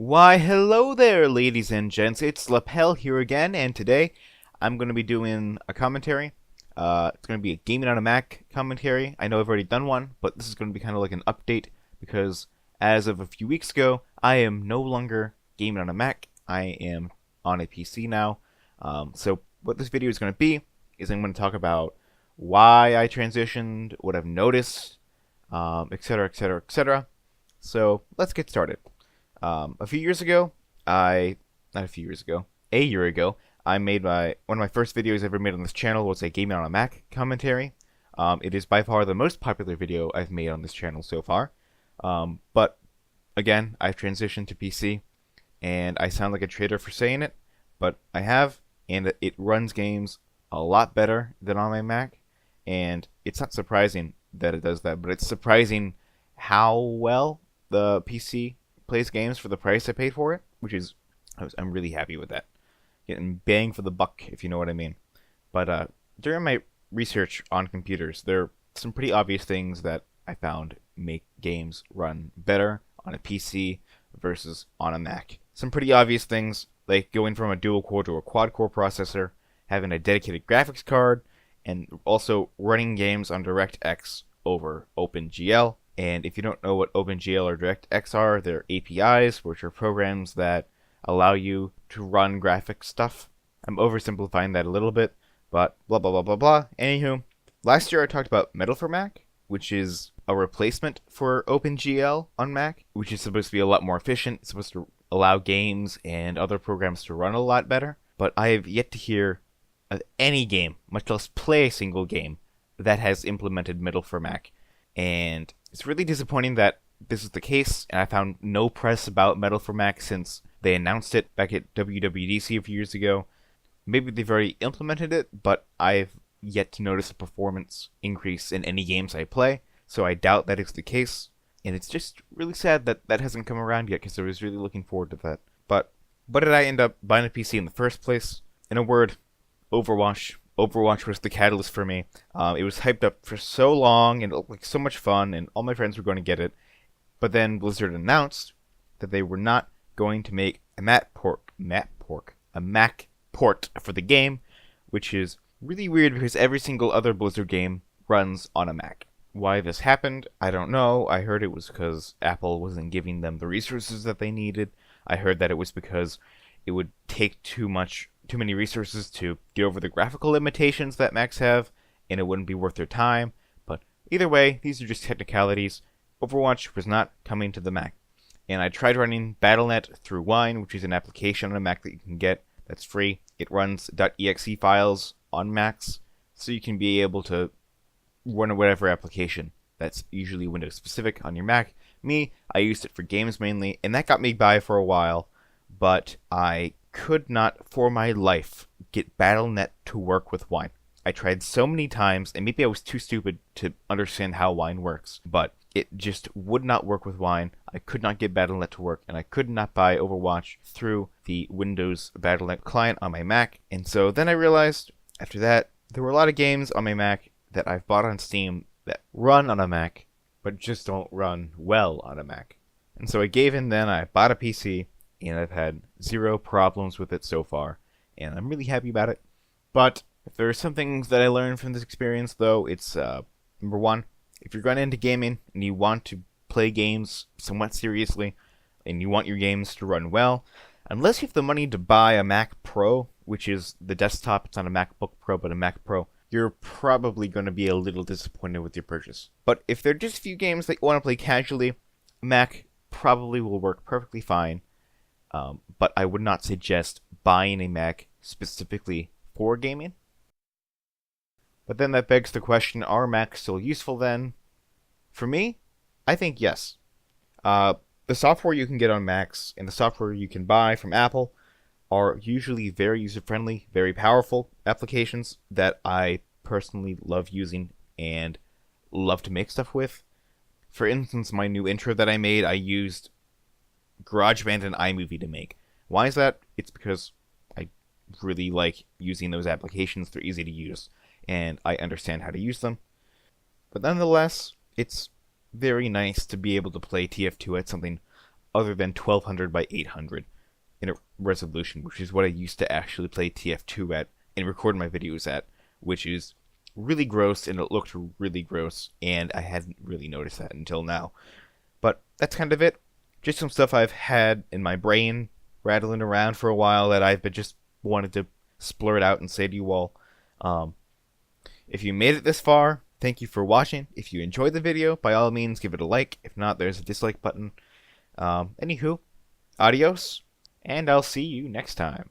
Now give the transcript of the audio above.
Why, hello there, ladies and gents. It's Lapel here again, and today I'm going to be doing a commentary. It's going to be a Gaming on a Mac commentary. I know I've already done one, but this is going to be kind of like an update because as of a few weeks ago, I am no longer gaming on a Mac. I am on a PC now. So what this video is going to be is I'm going to talk about why I transitioned, what I've noticed, etc., etc., etc. So let's get started. A few years ago, not a few years ago, a year ago, I made one of my first videos I ever made on this channel was a Gaming on a Mac commentary. It is by far the most popular video I've made on this channel so far. But again, I've transitioned to PC, and I sound like a traitor for saying it, but I have, and it runs games a lot better than on my Mac, and it's not surprising that it does that, but it's surprising how well the PC plays games for the price I paid for it, I'm really happy with that. Getting bang for the buck, if you know what I mean. But during my research on computers, there are some pretty obvious things that I found make games run better on a PC versus on a Mac. Some pretty obvious things, like going from a dual-core to a quad-core processor, having a dedicated graphics card, and also running games on DirectX over OpenGL. And if you don't know what OpenGL or DirectX are, they're APIs, which are programs that allow you to run graphics stuff. I'm oversimplifying that a little bit, but blah blah blah blah blah. Anywho, last year I talked about Metal for Mac, which is a replacement for OpenGL on Mac, which is supposed to be a lot more efficient. It's supposed to allow games and other programs to run a lot better. But I have yet to hear of any game, much less play a single game, that has implemented Metal for Mac. And it's really disappointing that this is the case, and I found no press about Metal for Mac since they announced it back at WWDC a few years ago. Maybe they've already implemented it, but I've yet to notice a performance increase in any games I play, so I doubt that is the case. And it's just really sad that that hasn't come around yet, because I was really looking forward to that. But why did I end up buying a PC in the first place? In a word, Overwatch. Overwatch was the catalyst for me. It was hyped up for so long, and it looked like so much fun, and all my friends were going to get it. But then Blizzard announced that they were not going to make a Mac port for the game, which is really weird because every single other Blizzard game runs on a Mac. Why this happened, I don't know. I heard it was because Apple wasn't giving them the resources that they needed. I heard that it was because it would take too many resources to get over the graphical limitations that Macs have, and it wouldn't be worth their time. But either way, these are just technicalities. Overwatch was not coming to the Mac. And I tried running Battle.net through Wine, which is an application on a Mac that you can get that's free. It runs .exe files on Macs, so you can be able to run whatever application that's usually Windows specific on your Mac. Me, I used it for games mainly, and that got me by for a while, but I could not for my life get Battle.net to work with Wine. I tried so many times, and maybe I was too stupid to understand how Wine works, but it just would not work with Wine. I could not get Battle.net to work, and I could not buy Overwatch through the Windows Battle.net client on my Mac. And so then I realized, after that, there were a lot of games on my Mac that I've bought on Steam that run on a Mac, but just don't run well on a Mac. And so I gave in then, I bought a PC, and I've had zero problems with it so far, and I'm really happy about it. But if there are some things that I learned from this experience, though, it's number one, if you're going into gaming and you want to play games somewhat seriously, and you want your games to run well, unless you have the money to buy a Mac Pro, which is the desktop, it's not a MacBook Pro, but a Mac Pro, you're probably going to be a little disappointed with your purchase. But if they're just a few games that you want to play casually, Mac probably will work perfectly fine. But I would not suggest buying a Mac specifically for gaming. But then that begs the question, are Macs still useful then? For me, I think yes. The software you can get on Macs and the software you can buy from Apple are usually very user-friendly, very powerful applications that I personally love using and love to make stuff with. For instance, my new intro that I made, I used GarageBand and iMovie to make. Why is that? It's because I really like using those applications. They're easy to use, and I understand how to use them. But nonetheless, it's very nice to be able to play TF2 at something other than 1200 by 800 in a resolution, which is what I used to actually play TF2 at and record my videos at, which is really gross, and it looked really gross, and I hadn't really noticed that until now. But that's kind of it. Just some stuff I've had in my brain rattling around for a while that I've been just wanted to splurt out and say to you all. If you made it this far, thank you for watching. If you enjoyed the video, by all means give it a like. If not, there's a dislike button. Anywho, adios, and I'll see you next time.